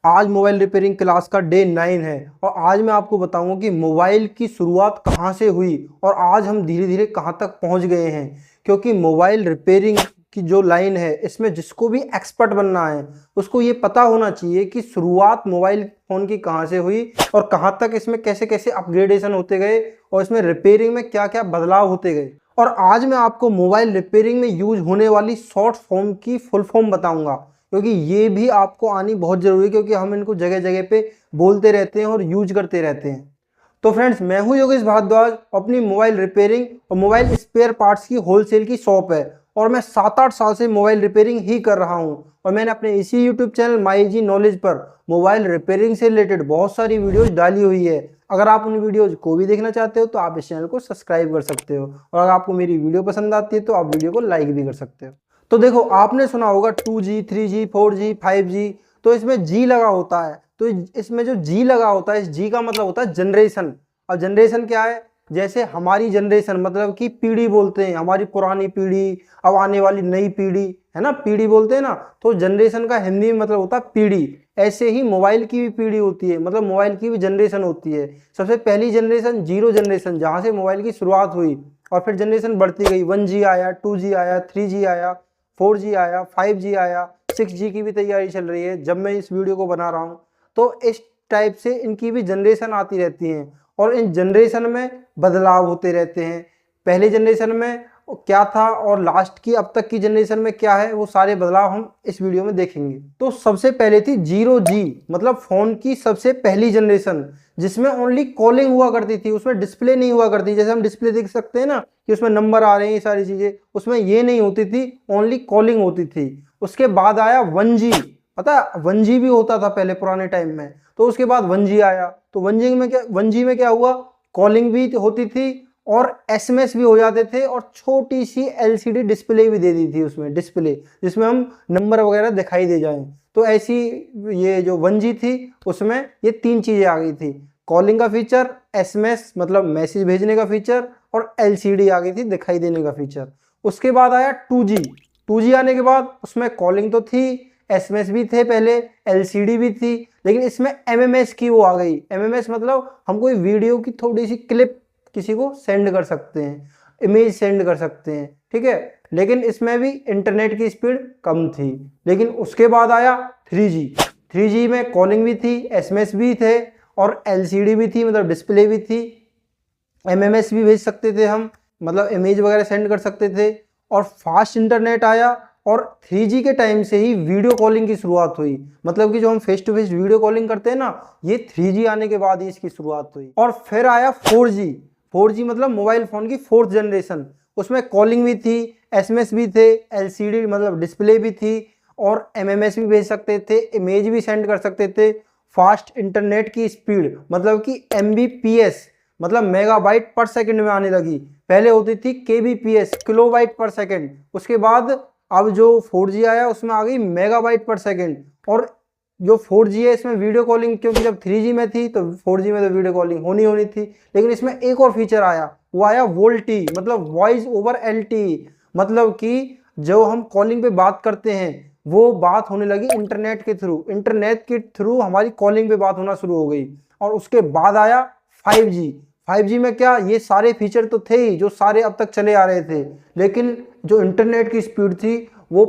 आज mobile repairing class का day 9 है और आज मैं आपको बताऊंगा कि मोबाइल की शुरुआत कहां से हुई और आज हम धीरे धीरे कहां तक पहुंच गए हैं। क्योंकि मोबाइल रिपेयरिंग की जो लाइन है इसमें जिसको भी एक्सपर्ट बनना है उसको ये पता होना चाहिए कि शुरुआत मोबाइल फ़ोन की कहां से हुई और कहां तक इसमें कैसे कैसे अपग्रेडेशन होते गए और इसमें रिपेयरिंग में क्या क्या बदलाव होते गए। और आज मैं आपको मोबाइल रिपेयरिंग में यूज होने वाली शॉर्ट फॉर्म की फुल फॉर्म बताऊंगा, क्योंकि ये भी आपको आनी बहुत ज़रूरी है क्योंकि हम इनको जगह जगह पे बोलते रहते हैं और यूज करते रहते हैं। तो फ्रेंड्स, मैं हूं योगेश भारद्वाज। अपनी मोबाइल रिपेयरिंग और मोबाइल स्पेयर पार्ट्स की होलसेल की शॉप है और मैं 7-8 साल से मोबाइल रिपेयरिंग ही कर रहा हूं। और मैंने अपने इसी YouTube channel my G knowledge पर मोबाइल रिपेयरिंग से रिलेटेड बहुत सारी वीडियोज़ डाली हुई है। अगर आप उन वीडियोज़ को भी देखना चाहते हो तो आप इस चैनल को सब्सक्राइब कर सकते हो और अगर आपको मेरी वीडियो पसंद आती है तो आप वीडियो को लाइक भी कर सकते हो। तो देखो, आपने सुना होगा 2G, 3G, 4G, 5G। तो इसमें जी लगा होता है। तो इसमें जो जी लगा होता है, इस जी का मतलब होता है जनरेशन। अब जनरेशन क्या है? जैसे हमारी जनरेशन मतलब कि पीढ़ी बोलते हैं, हमारी पुरानी पीढ़ी, अब आने वाली नई पीढ़ी, है ना, पीढ़ी बोलते हैं ना। तो जनरेशन का हिंदी में मतलब होता है पीढ़ी। ऐसे ही मोबाइल की भी पीढ़ी होती है, मतलब मोबाइल की भी जनरेशन होती है। सबसे पहली जनरेशन जीरो जनरेशन, जहाँ से मोबाइल की शुरुआत हुई और फिर जनरेशन बढ़ती गई। 1G आया, 2G आया, 3G आया, 4G आया, 5G आया, 6G की भी तैयारी चल रही है जब मैं इस वीडियो को बना रहा हूँ। तो इस टाइप से इनकी भी जनरेशन आती रहती हैं और इन जनरेशन में बदलाव होते रहते हैं। पहले जनरेशन में क्या था और लास्ट की अब तक की जनरेशन में क्या है, वो सारे बदलाव हम इस वीडियो में देखेंगे। तो सबसे पहले थी 0G, मतलब फ़ोन की सबसे पहली जनरेशन, जिसमें ओनली कॉलिंग हुआ करती थी, उसमें डिस्प्ले नहीं हुआ करती। जैसे हम डिस्प्ले देख सकते हैं ना कि उसमें नंबर आ रहे हैं, ये सारी चीज़ें, उसमें ये नहीं होती थी, ओनली कॉलिंग होती थी। उसके बाद आया 1G। पता है 1G भी होता था पहले पुराने टाइम में। तो उसके बाद 1G आया। तो 1G में क्या हुआ, कॉलिंग भी होती थी और एसएमएस भी हो जाते थे और छोटी सी एलसीडी डिस्प्ले भी दे दी थी उसमें, डिस्प्ले जिसमें हम नंबर वगैरह दिखाई दे जाएं। तो ऐसी ये जो 1G थी उसमें ये 3 चीज़ें आ गई थी, कॉलिंग का फीचर, एसएमएस मतलब मैसेज भेजने का फीचर और एलसीडी आ गई थी दिखाई देने का फीचर। उसके बाद आया 2G। 2G आने के बाद उसमें कॉलिंग तो थी, एसएमएस भी थे पहले, एलसीडी भी थी, लेकिन इसमें एमएमएस की वो आ गई। एमएमएस मतलब हम कोई वीडियो की थोड़ी सी क्लिप किसी को सेंड कर सकते हैं, इमेज सेंड कर सकते हैं, ठीक है। लेकिन इसमें भी इंटरनेट की स्पीड कम थी। लेकिन उसके बाद आया 3G। 3G में कॉलिंग भी थी, एसएमएस भी थे और एलसीडी भी थी, मतलब डिस्प्ले भी थी, एमएमएस भी भेज सकते थे हम, मतलब इमेज वगैरह सेंड कर सकते थे और फास्ट इंटरनेट आया। और 3G के टाइम से ही वीडियो कॉलिंग की शुरुआत हुई, मतलब कि जो हम face to face video calling करते हैं ना, ये 3G आने के बाद ही इसकी शुरुआत हुई। और फिर आया 4G। 4G मतलब मोबाइल फ़ोन की 4th जनरेशन। उसमें कॉलिंग भी थी, एसएमएस भी थे, एलसीडी मतलब डिस्प्ले भी थी और एमएमएस भी भेज सकते थे, इमेज भी सेंड कर सकते थे। फास्ट इंटरनेट की स्पीड मतलब कि एमबीपीएस मतलब मेगाबाइट पर सेकंड में आने लगी। पहले होती थी केबीपीएस, किलोबाइट पर सेकंड। उसके बाद अब जो 4G आया उसमें आ गई मेगाबाइट पर सेकंड। और जो 4G है इसमें वीडियो कॉलिंग, क्योंकि जब 3G में थी तो 4G में तो वीडियो कॉलिंग होनी थी, लेकिन इसमें एक और फीचर आया, वो आया वोल्टी मतलब वॉइस ओवर एलटी। मतलब कि जो हम कॉलिंग पे बात करते हैं वो बात होने लगी इंटरनेट के थ्रू, इंटरनेट के थ्रू हमारी कॉलिंग पे बात होना शुरू हो गई। और उसके बाद आया 5G। 5G में क्या, ये सारे फीचर तो थे ही जो सारे अब तक चले आ रहे थे, लेकिन जो इंटरनेट की स्पीड थी वो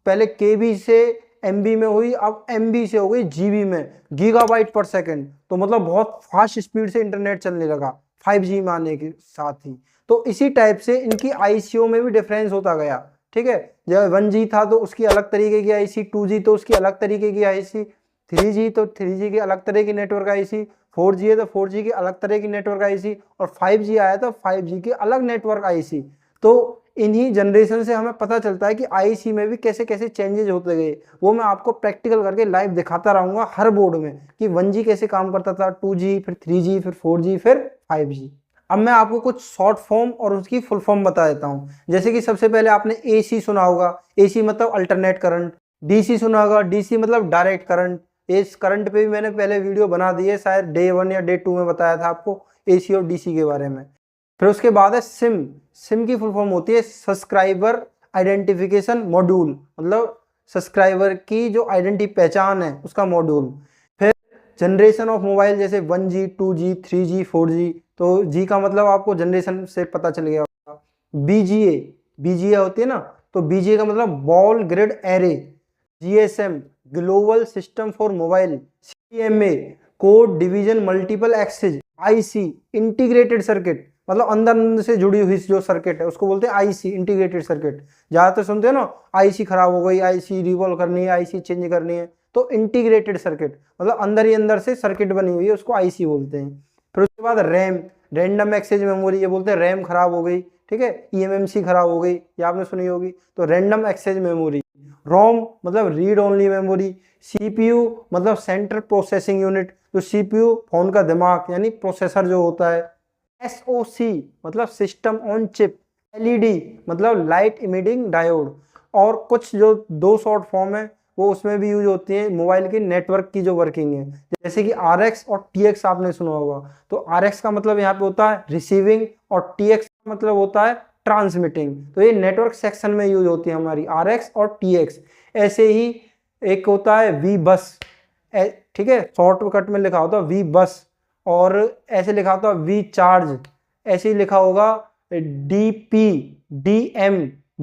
पहले केबी से एमबी में हुई, अब एमबी से हो गई जीबी में, गीगाबाइट पर सेकंड। तो मतलब बहुत फास्ट स्पीड से इंटरनेट चलने लगा 5G में आने के साथ ही। तो इसी टाइप से इनकी आईसीओ में भी डिफरेंस होता गया, ठीक है। जब 1G था तो उसकी अलग तरीके की आईसी, 2G तो उसकी अलग तरीके की आईसी, 3G तो 3G की अलग तरह की नेटवर्क आईसी, 4G है तो 4G की अलग तरह की नेटवर्क आईसी और 5G आया तो 5G की अलग नेटवर्क आईसी। तो इन्हीं जनरेशन से हमें पता चलता है कि आईसी में भी कैसे कैसे चेंजेज होते गए। वो मैं आपको प्रैक्टिकल करके लाइव दिखाता रहूँगा हर बोर्ड में कि 1G कैसे काम करता था, 2G, फिर 3G, फिर 4G, फिर 5G। अब मैं आपको कुछ शॉर्ट फॉर्म और उसकी फुल फॉर्म बता देता हूँ। जैसे कि सबसे पहले आपने AC सुना होगा, AC मतलब अल्टरनेट करंट। DC सुना होगा, DC मतलब डायरेक्ट करंट। इस करंट पे भी मैंने पहले वीडियो बना दी है, शायद डे 1 या डे 2 में बताया था आपको AC और DC के बारे में। फिर उसके बाद है सिम। सिम की फुल फॉर्म होती है सब्सक्राइबर आइडेंटिफिकेशन मॉड्यूल, मतलब सब्सक्राइबर की जो आइडेंटिटी पहचान है उसका मॉड्यूल। जनरेशन ऑफ मोबाइल जैसे 1G 2G 3G 4G, तो जी का मतलब आपको जनरेशन से पता चल गया होगा। BGA, BGA होती है ना, तो BGA का मतलब ball grid array. GSM global system for mobile. CMA code division multiple access. IC integrated circuit, मतलब अंदर से जुड़ी हुई जो सर्किट है उसको बोलते हैं IC इंटीग्रेटेड सर्किट। ज्यादातर सुनते हैं ना, IC खराब हो गई, IC रिवॉल्व करनी है, IC चेंज करनी है, तो इंटीग्रेटेड सर्किट मतलब अंदर ही अंदर से सर्किट बनी हुई है, उसको IC बोलते हैं। फिर उसके बाद रैम, रैंडम एक्सेस मेमोरी, ये बोलते हैं रैम खराब हो गई, ठीक है, EMMC खराब हो गई, ये आपने सुनी होगी, तो रैंडम एक्सेस मेमोरी। रोम मतलब रीड ओनली मेमोरी। CPU मतलब सेंट्रल प्रोसेसिंग यूनिट, जो CPU फोन का दिमाग यानी प्रोसेसर जो होता है। SOC मतलब सिस्टम ऑन चिप। LED मतलब लाइट इमिटिंग डायोड। और कुछ जो दो शॉर्ट फॉर्म है वो उसमें भी यूज होती है मोबाइल के नेटवर्क की जो वर्किंग है, जैसे कि RX और TX आपने सुना होगा। तो RX का मतलब यहाँ पे होता है रिसीविंग और TX का मतलब होता है ट्रांसमिटिंग। तो ये नेटवर्क सेक्शन में यूज होती है हमारी RX और TX। ऐसे ही एक होता है V बस, ठीक है, शॉर्टकट में लिखा होता है V बस, और ऐसे लिखा होता है V चार्ज, ऐसे ही लिखा होगा DP DM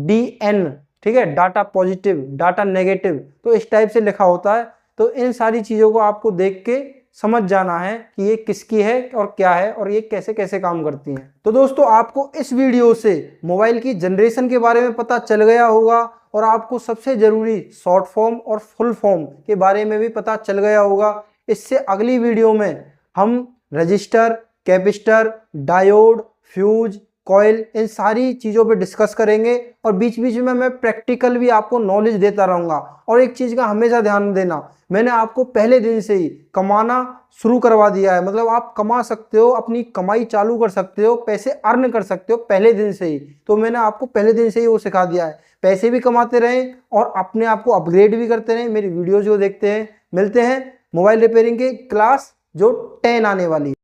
DN, ठीक है, डाटा पॉजिटिव डाटा नेगेटिव, तो इस टाइप से लिखा होता है। तो इन सारी चीज़ों को आपको देख के समझ जाना है कि ये किसकी है और क्या है और ये कैसे कैसे काम करती हैं। तो दोस्तों आपको इस वीडियो से मोबाइल की जनरेशन के बारे में पता चल गया होगा, और आपको सबसे ज़रूरी शॉर्ट फॉर्म और फुल फॉर्म के बारे में भी पता चल गया होगा। इससे अगली वीडियो में हम resistor, capacitor, diode, fuse, coil, इन सारी चीज़ों पे डिस्कस करेंगे, और बीच बीच में मैं प्रैक्टिकल भी आपको नॉलेज देता रहूँगा। और एक चीज़ का हमेशा ध्यान देना, मैंने आपको पहले दिन से ही कमाना शुरू करवा दिया है, मतलब आप कमा सकते हो, अपनी कमाई चालू कर सकते हो, पैसे अर्न कर सकते हो पहले दिन से ही। तो मैंने आपको पहले दिन से ही वो सिखा दिया है, पैसे भी कमाते रहें और अपने आप को अपग्रेड भी करते रहें। मेरी वीडियोज़ जो देखते हैं, मिलते हैं मोबाइल रिपेयरिंग के क्लास जो 10 आने वाली है।